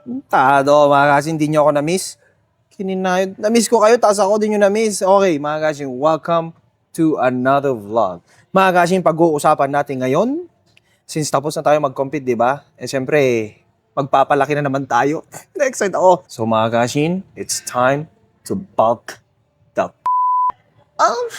Tado, mga kasi hindi nyo ako na-miss. Kininayod. Na-miss ko kayo, tapos ako din yung na-miss. Okay, mga kasi, welcome to another vlog. Mga kasi, pag-uusapan natin ngayon, since tapos na tayo mag-compete, di ba? Eh, syempre, magpapalaki na naman tayo. Na-excite ako. So, mga kasi, it's time to bulk the up.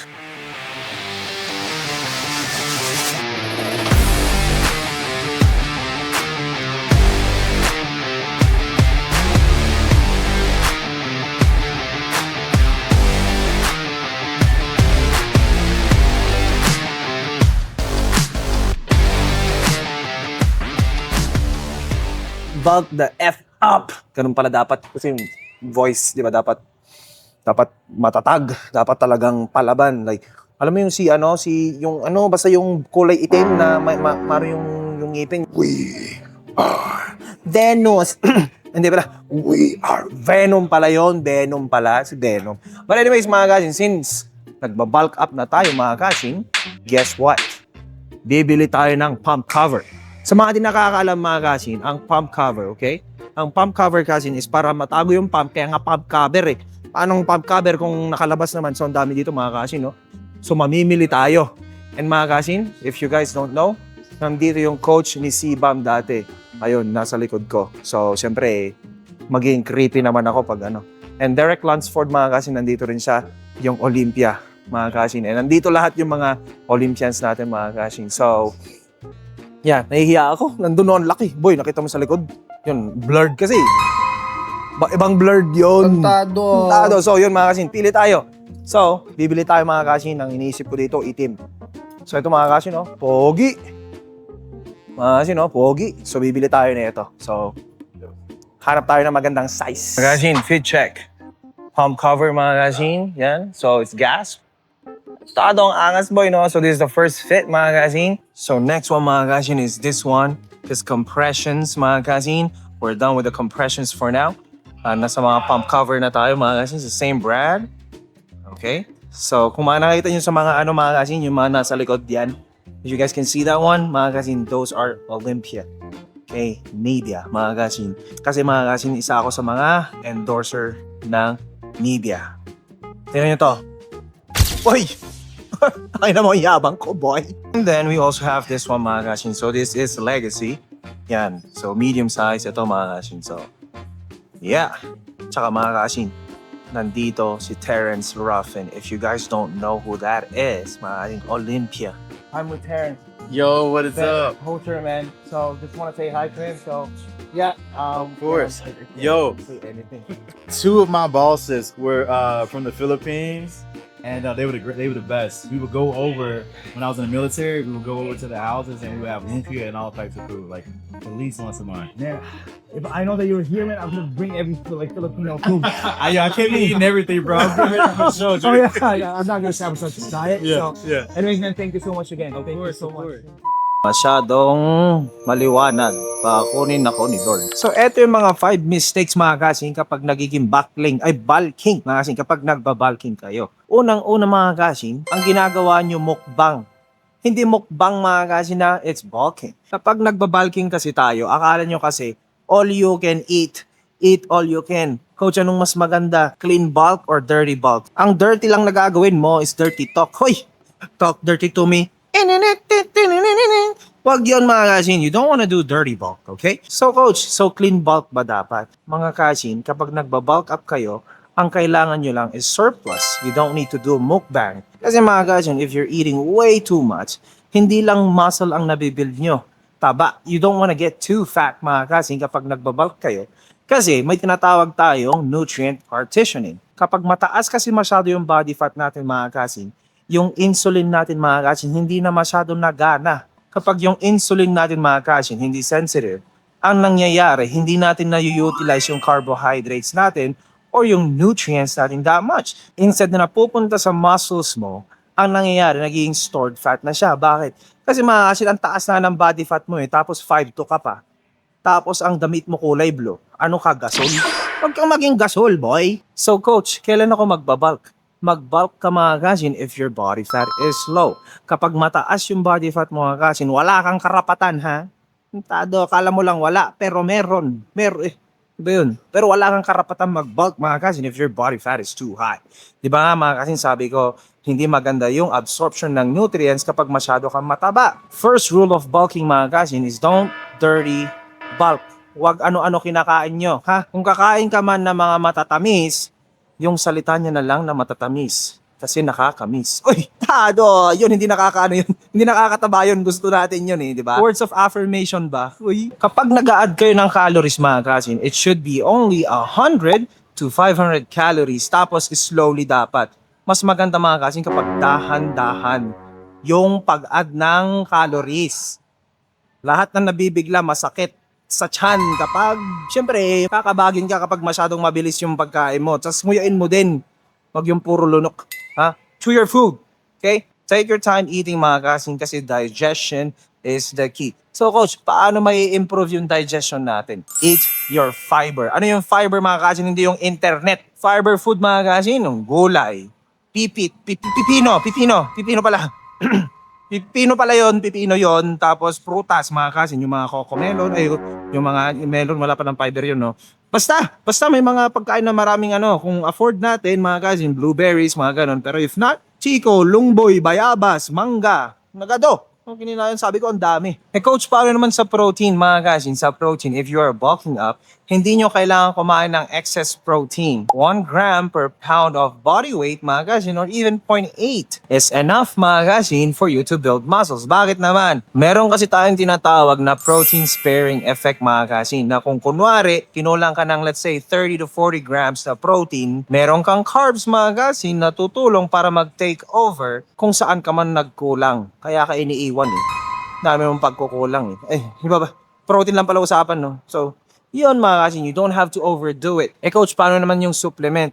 Bulk the F up. Ganun pala dapat. Kasi yung voice, di ba, dapat matatag. Dapat talagang palaban. Like, alam mo yung basta yung kulay itim na maro yung ngipin. We are Venus. Hindi pala. We are Venom pala yon. Venom pala. Si Venom. But anyways, mga kasing, since nagbabulk up na tayo, mga kasing, guess what? Bibili tayo ng pump cover. Sa mga di nakakaalam, mga kasin, ang pump cover, okay? Ang pump cover kasin is para matago yung pump, kaya nga pump cover eh. Paano pump cover kung nakalabas naman? So, ang dami dito, mga kasin, no? So, mamimili tayo. And mga kasin, if you guys don't know, nandito yung coach ni C-Bam dati. Ayun, nasa likod ko. So, siyempre, maging creepy naman ako pag ano. And Derek Lunsford, mga kasin, nandito rin siya, yung Olympia, mga kasin. And nandito lahat yung mga Olympians natin, mga kasin. So, yeah, nahihiya ako. Nandun noon, laki. Boy, nakita mo sa likod. Yun, blurred kasi. Ibang blurred yun. Tantado. So, yun mga kasin, pili tayo. So, bibili tayo mga kasin. Ang iniisip ko dito, itim. So, ito mga kasin, oh, pogi. Mga kasin, oh, pogi. So, bibili tayo na ito. So, hanap tayo ng magandang size. Mga kasin, fit check. Pump cover mga kasin. Yan. So, it's gas. Tado ang angas, boy, no? So, this is the first fit, mga kasin. So, next one, mga kasin, is this one. This compressions, mga kasin. We're done with the compressions for now. Nasa mga pump cover na tayo, mga kasin. It's the same brand. Okay? So, kung nakita nyo sa mga mga kasin, yung mga nasa likod yan. If you guys can see that one, mga kasin, those are Olympia. Okay? Nivea, mga kasin. Kasi, mga kasin, isa ako sa mga endorser ng Nivea. Tingnan nyo to. Boy! Ay na mo, yabang ko, boy. And then, we also have this one, mga kasin. So, this is Legacy. Yan. So, medium size. Ito, mga kasin. So, yeah. Tsaka, mga kasin, nandito si Terrence Ruffin. If you guys don't know who that is, mga kasin, Olympia. I'm with Terrence. Yo, what is up? Hoster, man. So, just want to say hi to him. So, yeah. Of course. Yo. Yo. Say anything. Two of my bosses were from the Philippines, and they were the best. We would go over when I was in the military. We would go over to the houses, and we would have lumpia and all types of food, like at least once a month. Man, if I know that you were here, man, I'm gonna bring everything Filipino food. I can't be eating everything, bro. I'm Oh yeah, I'm not gonna establish such a diet. Yeah, So, yeah. anyways, man, thank you so much again. Thank you so much. Masyadong maliwanag. Pakunin ako ni Lord. So, eto yung mga 5 mistakes, mga kasing, kapag nagiging bulking, mga kasing, kapag nagbabalking kayo. Unang-una, mga kasing, ang ginagawa nyo mukbang. Hindi mukbang, mga kasing, na it's bulking. Kapag nagbabalking kasi tayo, akala nyo kasi, all you can eat all you can. Coach, anong mas maganda? Clean bulk or dirty bulk? Ang dirty lang na gagawin mo is dirty talk. Hoy! Talk dirty to me. Wag yun, mga kasin. You don't wanna do dirty bulk, okay? So, coach, clean bulk ba dapat? Mga kasin, kapag nagbabulk up kayo, ang kailangan nyo lang is surplus. You don't need to do mukbang. Kasi mga kasin, if you're eating way too much, hindi lang muscle ang nabibuild nyo. Taba. You don't wanna get too fat, mga kasin, kapag nagbabulk kayo. Kasi may tinatawag tayong nutrient partitioning. Kapag mataas kasi masyado yung body fat natin, mga kasin, yung insulin natin, mga kasin, hindi na masyado nagana. Kapag yung insulin natin, mga kasin, hindi sensitive, ang nangyayari, hindi natin na-utilize yung carbohydrates natin or yung nutrients natin that much. Instead na napupunta sa muscles mo, ang nangyayari, nagiging stored fat na siya. Bakit? Kasi mga kasin, ang taas na ng body fat mo tapos 5'2" ka pa. Tapos ang damit mo kulay blue. Ano ka, gasol? Huwag kang maging gasol, boy. So coach, kailan ako magbabulk? Mag-bulk ka, mga kasin, if your body fat is low. Kapag mataas yung body fat mo, mga kasin, wala kang karapatan, ha? Tado, akala mo lang wala, pero meron. Diba yun? Pero wala kang karapatan mag-bulk mga kasin if your body fat is too high. Diba nga mga kasin, sabi ko, hindi maganda yung absorption ng nutrients kapag masyado kang mataba. First rule of bulking mga kasin is don't dirty bulk. Huwag ano-ano kinakain nyo. Ha? Kung kakain ka man ng mga matatamis, yung salita niya na lang na matatamis. Kasi nakakamis. Uy, tado! Yun, hindi nakakaano yun. Hindi nakakataba yun. Gusto natin yun eh, di ba? Words of affirmation ba? Uy. Kapag nag-a-add kayo ng calories mga kasin, it should be only 100 to 500 calories. Tapos slowly dapat. Mas maganda mga kasin kapag dahan-dahan yung pag-add ng calories. Lahat na nabibigla masakit sa tiyan kapag, syempre, kakabagin ka kapag masyadong mabilis yung pagkain mo. Tapos nguyain mo din. Wag yung puro lunok. Ha? Chew your food. Okay? Take your time eating mga kasin kasi digestion is the key. So coach, paano may improve yung digestion natin? Eat your fiber. Ano yung fiber mga kasin? Hindi yung internet. Fiber food mga kasin, yung gulay, pipino pala. Pipino pala yon, pipino yon, tapos prutas mga kasin, yung mga cocomelon, ay yung mga melon, wala pa ng fiber yun, no? Basta may mga pagkain na maraming kung afford natin mga kasin, blueberries, mga ganon. Pero if not, chiko, lungboy, bayabas, mangga, nagado. Kung kininayan, sabi ko, ang dami. Coach, paano naman sa protein, mga kasin? Sa protein, if you are bulking up, hindi nyo kailangan kumain ng excess protein. 1 gram per pound of body weight, mga kasin, or even 0.8 is enough, mga kasin, for you to build muscles. Bakit naman? Meron kasi tayong tinatawag na protein sparing effect, mga kasin, na kung kunwari, kinulang ka ng, let's say, 30 to 40 grams na protein, meron kang carbs, mga kasin, na tutulong para mag-take over kung saan ka man nagkulang. Kaya ka iniiwan eh. Dami mong pagkukulang eh. Iba ba? Protein lang pala usapan, no? So, yun mga kasin, you don't have to overdo it. Coach, paano naman yung supplement?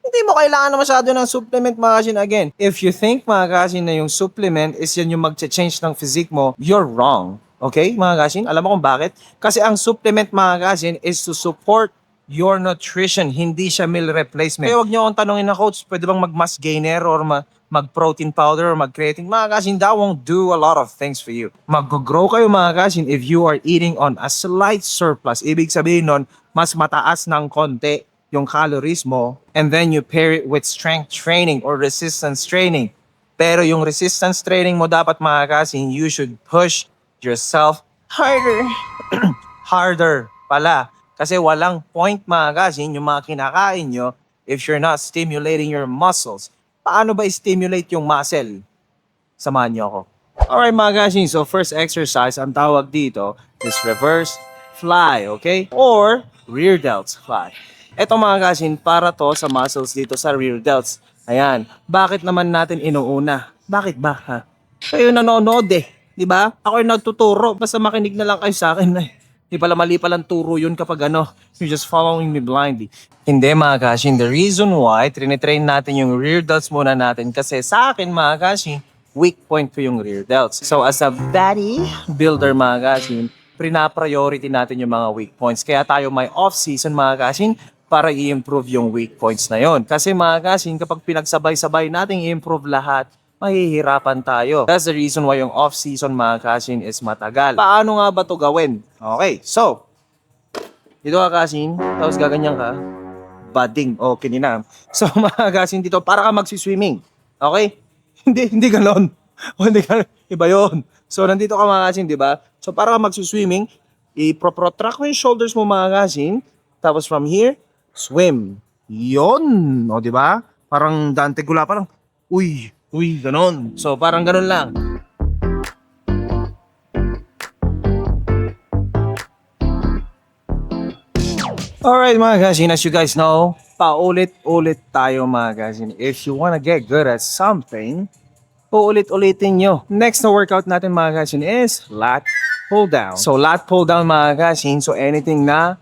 Hindi mo kailangan na masyado ng supplement mga kasin. Again, if you think mga kasin na yung supplement is yan yung mag-change ng physique mo, you're wrong. Okay, mga kasin? Alam mo kung bakit? Kasi ang supplement mga kasin is to support your nutrition. Hindi siya meal replacement. Kaya huwag niyo akong tanongin na coach, pwede bang mag-mass gainer or mag-protein powder or mag-creatine? Mga kasin, that won't do a lot of things for you. Mag-grow kayo mga kasin if you are eating on a slight surplus. Ibig sabihin nun, mas mataas ng konti yung calories mo and then you pair it with strength training or resistance training. Pero yung resistance training mo dapat mga kasin, you should push yourself harder. Harder pala. Kasi walang point mga kasin yung mga kinakain nyo if you're not stimulating your muscles. Paano ba i-stimulate yung muscle? Samahan niyo ako. Alright mga kasin, so first exercise, ang tawag dito is reverse fly, okay? Or rear delts fly. Ito mga kasin, para to sa muscles dito sa rear delts. Ayan, bakit naman natin inuuna? Bakit ba ha? Kayo nanonood eh, di ba? Ako yung nagtuturo, basta makinig na lang kayo sa akin eh. Di pala mali palang turo yun kapag you're just following me blindly. Hindi mga kasin, the reason why trinitrain natin yung rear delts muna natin kasi sa akin mga kasin, weak point ko yung rear delts. So as a body builder mga kasin, prina-priority natin yung mga weak points. Kaya tayo may off-season mga kasin para i-improve yung weak points na yon. Kasi mga kasin, kapag pinagsabay-sabay natin i-improve lahat, mahihirapan tayo. That's the reason why yung off-season mga kasin is matagal. Paano nga ba to gawin? Okay, so, dito ka kasin, tapos gaganyan ka, bading, o kininam. So mga kasin dito, para ka magsiswimming. Okay? Hindi ganon. O hindi ganon. Iba yun. So nandito ka mga kasin, di ba? So para ka magsiswimming, i-protract mo yung shoulders mo mga kasin, tapos from here, swim. Yon, o di ba? Parang Dante Gula, parang, uy, ganon. So, parang ganon lang. Alright mga kasin, as you guys know, paulit-ulit tayo mga kasin. If you wanna get good at something, paulit-ulitin nyo. Next na workout natin mga kasin is lat pull down. So, lat pull down mga kasin, so anything na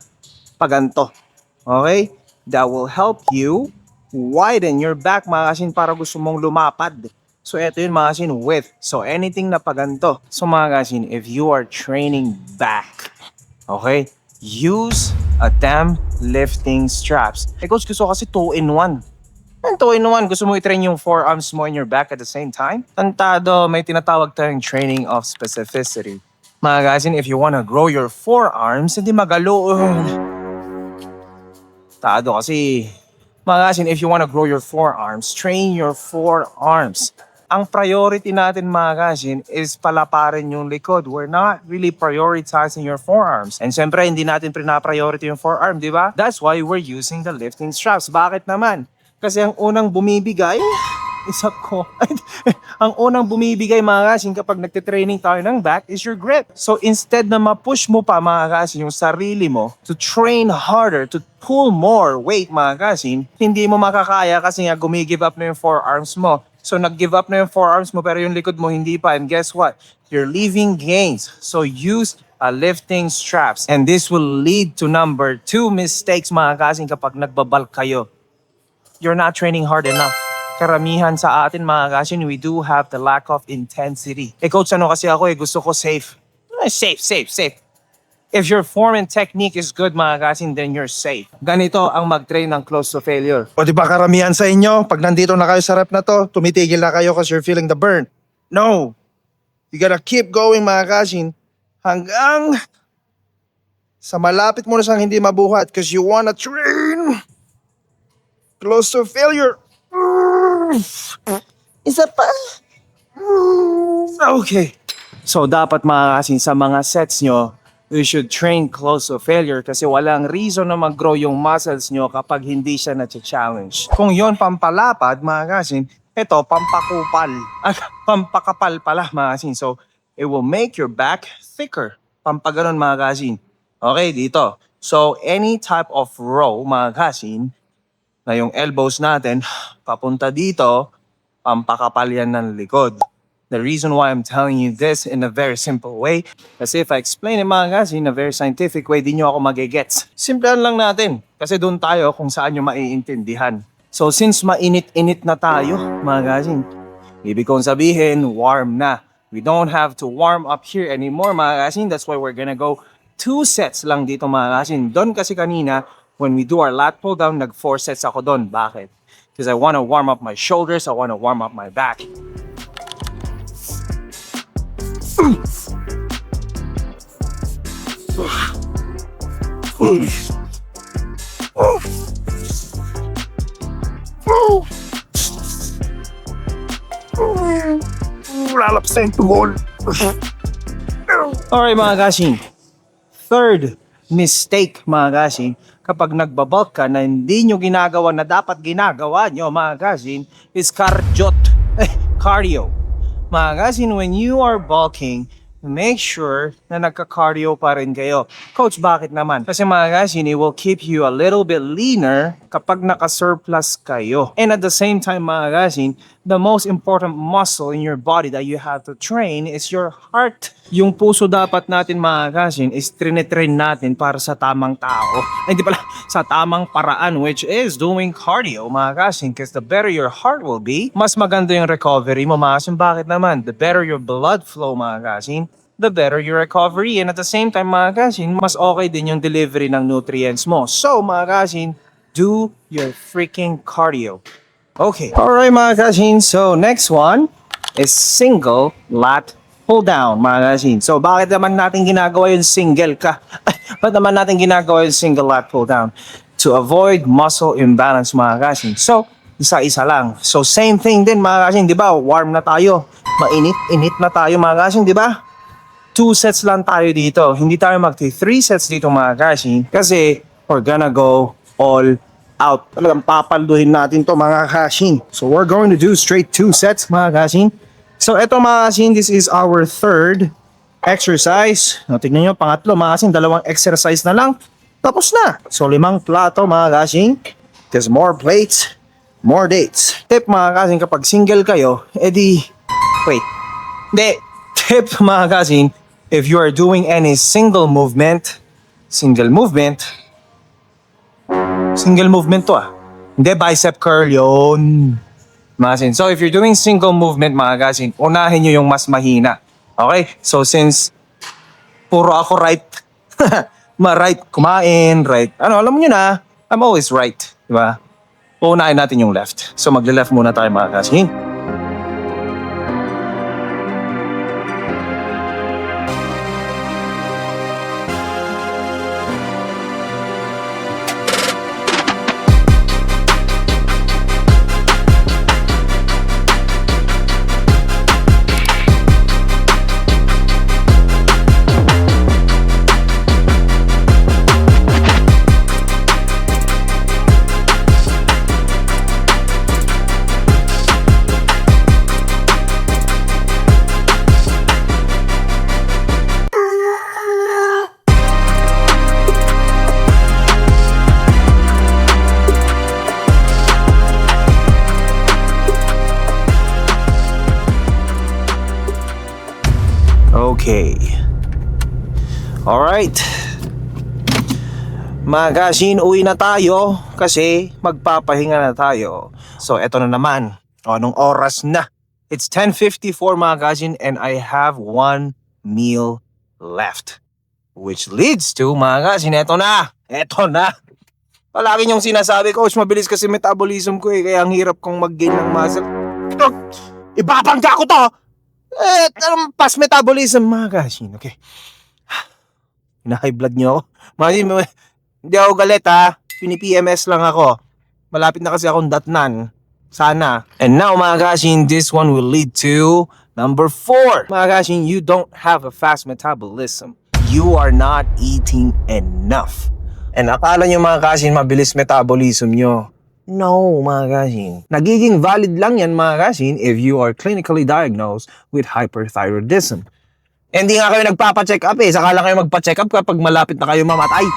paganto. Okay? That will help you widen your back mga kasin para gusto mong lumapad. So ito yun mga kasin, width. So anything na paganto. So mga kasin, if you are training back, okay, use a damn lifting straps. Coach, gusto kasi 2-in-1. Ang 2-in-1, gusto mo i-train yung forearms mo and your back at the same time? Tantado, may tinatawag tayong training of specificity. Mga kasin, if you wanna grow your forearms, hindi magaloon. asustado kasi mga kasin, if you want to grow your forearms, train your forearms. Ang priority natin mga kasin is palaparin yung likod. We're not really prioritizing your forearms. And syempre, hindi natin pina-priority yung forearm, di ba? That's why we're using the lifting straps. Bakit naman? Kasi ang unang bumibigay isa ko. Ang unang bumibigay mga kasin kapag nagtitraining tayo ng back is your grip. So instead na ma-push mo pa mga kasin yung sarili mo to train harder, to pull more weight mga kasin, hindi mo makakaya kasi nga gumigive up na yung forearms mo. So nag-give up na yung forearms mo pero yung likod mo hindi pa. And guess what? You're leaving gains. So use a lifting straps. And this will lead to number 2 mistakes mga kasin kapag nagbabulk kayo. You're not training hard enough. Karamihan sa atin mga kasin, we do have the lack of intensity. Coach, ano kasi ako gusto ko safe. Safe. If your form and technique is good mga kasin, then you're safe. Ganito ang mag-train ng close to failure. O di ba karamihan sa inyo, pag nandito na kayo sa rep na to, tumitigil na kayo because you're feeling the burn. No! You gotta keep going mga kasin hanggang sa malapit mo na siyang hindi mabuhat because you wanna train close to failure. Isa pa. Okay. So dapat mga kasin sa mga sets nyo, you should train close to failure kasi walang reason na mag-grow yung muscles nyo kapag hindi siya na-challenge. Kung yon pampalapad mga kasin, ito pampakupal. Pampakapal pala mga kasin. So it will make your back thicker. Pampaganon mga kasin. Okay, dito. So any type of row mga kasin, na yung elbows natin, papunta dito, pampakapal yan ng likod. The reason why I'm telling you this in a very simple way, kasi if I explain it mga guys in a very scientific way, di nyo ako magigets. Simplahan lang natin, kasi doon tayo kung saan nyo maiintindihan. So since mainit-init na tayo, mga guys, ibig kong sabihin, warm na. We don't have to warm up here anymore, mga guys. That's why we're gonna go 2 sets lang dito, mga guys. Doon kasi kanina, when we do our lat pull down, nag 4 sets ako doon. Bakit? Because I want to warm up my shoulders, I want to warm up my back. Lalapsin tuhol. Alright mga kasing. Third mistake mga kasing, kapag nagbabulk ka na hindi nyo ginagawa na dapat ginagawa nyo mga kasin, is cardio. Mga kasin, when you are bulking, make sure na nagka-cardio pa rin kayo. Coach, bakit naman? Kasi mga kasin, it will keep you a little bit leaner kapag naka-surplus kayo. And at the same time mga kasin, the most important muscle in your body that you have to train is your heart. Yung puso dapat natin mga kasin is trine-train natin para sa tamang tao. Ay, hindi pala, sa tamang paraan, which is doing cardio mga kasin. Because the better your heart will be, mas maganda yung recovery mo mga kasin. Bakit naman? The better your blood flow mga kasin, the better your recovery. And at the same time mga kasin, mas okay din yung delivery ng nutrients mo. So mga kasin, do your freaking cardio. Okay. Alright mga kasin, so next one is single lat pull down mga kasin. So bakit naman natin ginagawa yung single ka? Ba't naman natin ginagawa yung single lat pull down? To avoid muscle imbalance mga kasin. So isa-isa lang. So same thing din mga kasin, di ba? Warm na tayo. Mainit na tayo mga kasin, di ba? 2 sets lang tayo dito. Hindi tayo magti 3 sets dito mga kasin. Kasi we're gonna go all out. Talagang papalduhin natin to mga kasin. So we're going to do straight 2 sets mga kasin. So eto mga kasin, this is our third exercise. No, tignan nyo, pangatlo mga kasin, 2 exercise na lang. Tapos na. So 5 plato mga kasin. Because more plates, more dates. Tip mga kasin, kapag single kayo, edi, wait. Hindi. Tip mga kasin, if you are doing any single movement to Hindi, bicep curl yun. Masin. So if you're doing single movement mga kasin, unahin nyo yung mas mahina. Okay? So since puro ako right, right kumain, right. Alam mo nyo na, I'm always right. Diba? Unahin natin yung left. So magle-left muna tayo mga kasin. Okay. Alright. Mga Kasin, uwi na tayo kasi magpapahinga na tayo. So, eto na naman. Anong oras na? It's 10:54 mga Kasin and I have 1 meal left. Which leads to, mga Kasin, eto na. Palagi niyong sinasabi, Coach, mabilis kasi metabolism ko kaya ang hirap kong mag-gain ng muscle. Ibabangga ko to! Pas metabolism, mga Kasin. Okay. Hina-high blood niyo ako. Mga hindi ako galit ha. Pini-PMS lang ako. Malapit na kasi akong datnan. Sana. And now mga Kasin, this one will lead to number 4. Mga Kasin, you don't have a fast metabolism. You are not eating enough. And akala nyo mga Kasin, mabilis metabolism nyo. No, mga Kasin. Nagiging valid lang yan mga Kasin if you are clinically diagnosed with hyperthyroidism. Hindi nga kayo nagpapacheck up Saka lang kayo magpa-check up kapag malapit na kayo mamatay.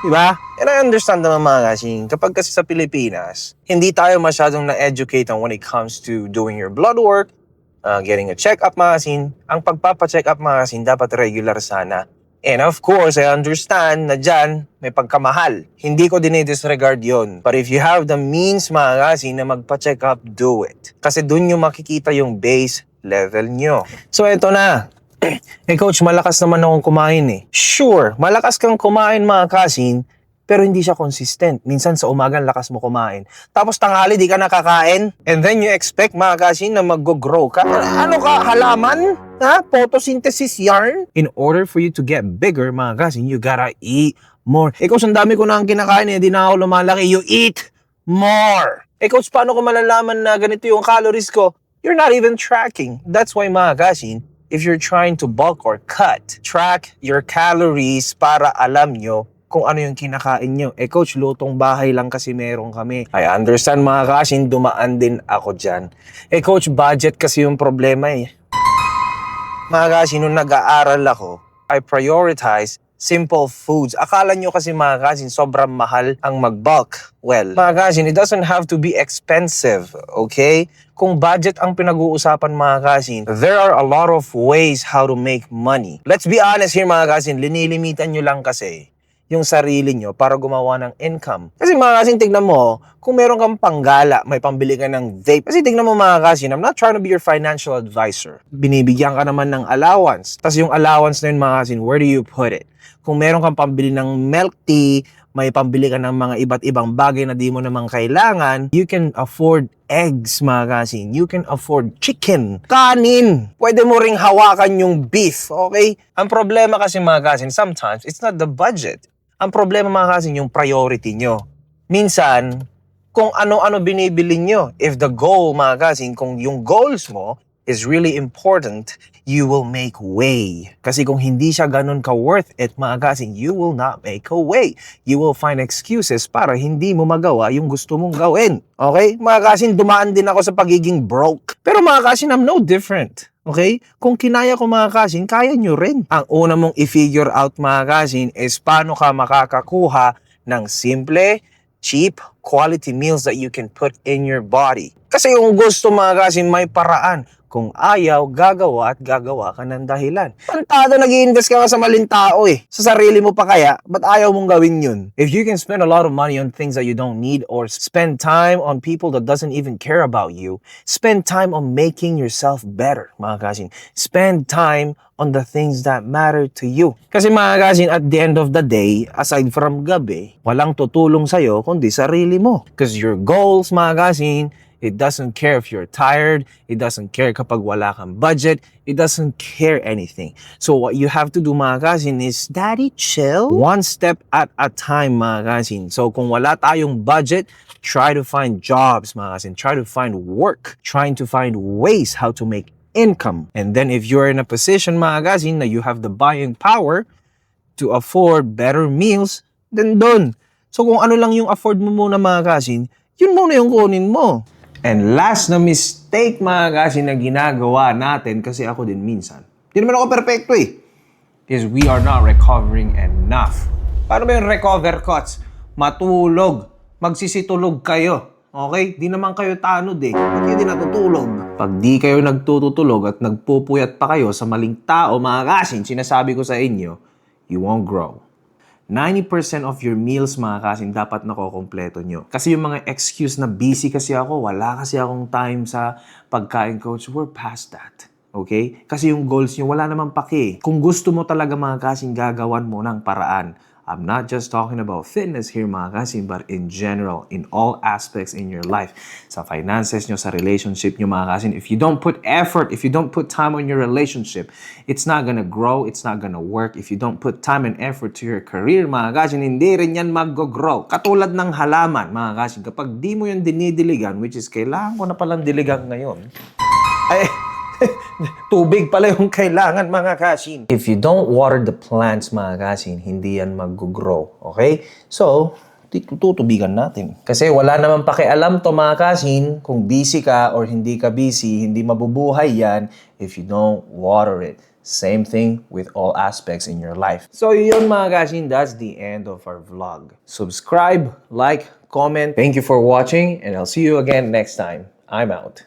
Diba? And I understand naman mga Kasin, kapag kasi sa Pilipinas, hindi tayo masyadong na-educate on when it comes to doing your blood work, getting a check-up mga Kasin. Ang pagpapacheck up mga Kasin, dapat regular sana. And of course, I understand na dyan may pagkamahal. Hindi ko dinidisregard yon. But if you have the means mga Kasin na magpa-check up, do it. Kasi dun yung makikita yung base level nyo. So eto na. Coach, malakas naman akong kumain Sure, malakas kang kumain mga Kasin, pero hindi siya consistent. Minsan sa umaga lakas mo kumain. Tapos tanghali di ka nakakain. And then you expect mga Kasin na mag-grow ka. Ano ka, halaman? Ha? Photosynthesis yarn? In order for you to get bigger mga Kasin, you gotta eat more. Coach, ang dami ko na ang kinakain di na ako lumalaki. You eat more. Coach, paano ko malalaman na ganito yung calories ko? You're not even tracking. That's why mga Kasin, if you're trying to bulk or cut, track your calories para alam nyo kung ano yung kinakain nyo. Coach, lutong bahay lang kasi meron kami. I understand mga Kasin, dumaan din ako dyan. Coach, budget kasi yung problema Mga Kasin, nung nag-aaral ako, I prioritize simple foods. Akala nyo kasi mga Kasin, sobrang mahal ang mag-bulk. Well, mga Kasin, it doesn't have to be expensive, okay? Kung budget ang pinag-uusapan mga Kasin, there are a lot of ways how to make money. Let's be honest here mga Kasin, linilimitan nyo lang kasi yung sarili nyo para gumawa ng income. Kasi mga Kasin, tignan mo, kung meron kang panggala, may pambili ka ng vape. Kasi tignan mo mga Kasin, I'm not trying to be your financial advisor. Binibigyan ka naman ng allowance. Tapos yung allowance na yun mga Kasin, where do you put it? Kung meron kang pambili ng milk tea, may pambili ka ng mga iba't ibang bagay na di mo naman kailangan, you can afford eggs, mga Kasin. You can afford chicken, kanin. Pwede mo ring hawakan yung beef, okay? Ang problema kasi mga Kasin, sometimes, it's not the budget. Ang problema mga Kasin, yung priority nyo. Minsan, kung ano-ano binibili nyo. If the goal, mga Kasin, kung yung goals mo is really important, you will make way. Kasi kung hindi siya ganun ka-worth it, mga Kasin, you will not make a way. You will find excuses para hindi mo magawa yung gusto mong gawin. Okay? Mga Kasin, dumaan din ako sa pagiging broke. Pero mga Kasin, I'm no different. Okay? Kung kinaya ko mga Kasin, kaya nyo rin. Ang una mong i-figure out mga Kasin is paano ka makakakuha ng simple, cheap, quality meals that you can put in your body. Kasi yung gusto mga Kasin, may paraan. Kung ayaw, gagawa at gagawa ka ng dahilan. Pantado, nag-i-invest ka sa maling tao Sa sarili mo pa kaya, ba't ayaw mong gawin yun? If you can spend a lot of money on things that you don't need or spend time on people that doesn't even care about you, spend time on making yourself better, mga Kasin. Spend time on the things that matter to you. Kasi mga Kasin, at the end of the day, aside from gabi, walang tutulong sa'yo kundi sarili mo. Because your goals, mga Kasin, it doesn't care if you're tired. It doesn't care kapag wala kang budget. It doesn't care anything. So what you have to do mga Kasin is, Daddy, chill. One step at a time mga Kasin. So kung wala tayong budget, try to find jobs mga Kasin. Try to find work. Trying to find ways how to make income. And then if you're in a position mga Kasin na you have the buying power to afford better meals, then done. So kung ano lang yung afford mo muna mga Kasin, yun muna yung kunin mo. And last na mistake mga Kasin na ginagawa natin, kasi ako din minsan, di naman ako perfecto is we are not recovering enough. Paano ba yung recover cuts? Matulog, magsisitulog kayo. Okay? Di naman kayo tanod eh. Ba't kayo di natutulog? Pag di kayo nagtutulog at nagpupuyat pa kayo sa maling tao, mga kasin, sinasabi ko sa inyo, you won't grow. 90% of your meals, mga kasin, dapat nakokompleto nyo. Kasi yung mga excuse na busy kasi ako, wala kasi akong time sa pagkain, coach, we're past that. Okay? Kasi yung goals nyo, wala naman paki. Kung gusto mo talaga, mga kasin, gagawan mo ng paraan. I'm not just talking about fitness here, mga kasin, but in general, in all aspects in your life. Sa finances nyo, sa relationship nyo, mga kasin. If you don't put effort, if you don't put time on your relationship, it's not gonna grow, it's not gonna work. If you don't put time and effort to your career, mga kasin, hindi rin yan mag-grow. Katulad ng halaman, mga kasin, kapag di mo yung dinidiligan, which is kailangan ko na palang diligan ngayon, ay, tubig pala yung kailangan, mga kasin. If you don't water the plants, mga kasin, hindi yan mag-grow. Okay? So, tutubigan natin. Kasi wala naman pakialam to, mga kasin, kung busy ka or hindi ka busy, hindi mabubuhay yan if you don't water it. Same thing with all aspects in your life. So yun, mga kasin, that's the end of our vlog. Subscribe, like, comment. Thank you for watching, and I'll see you again next time. I'm out.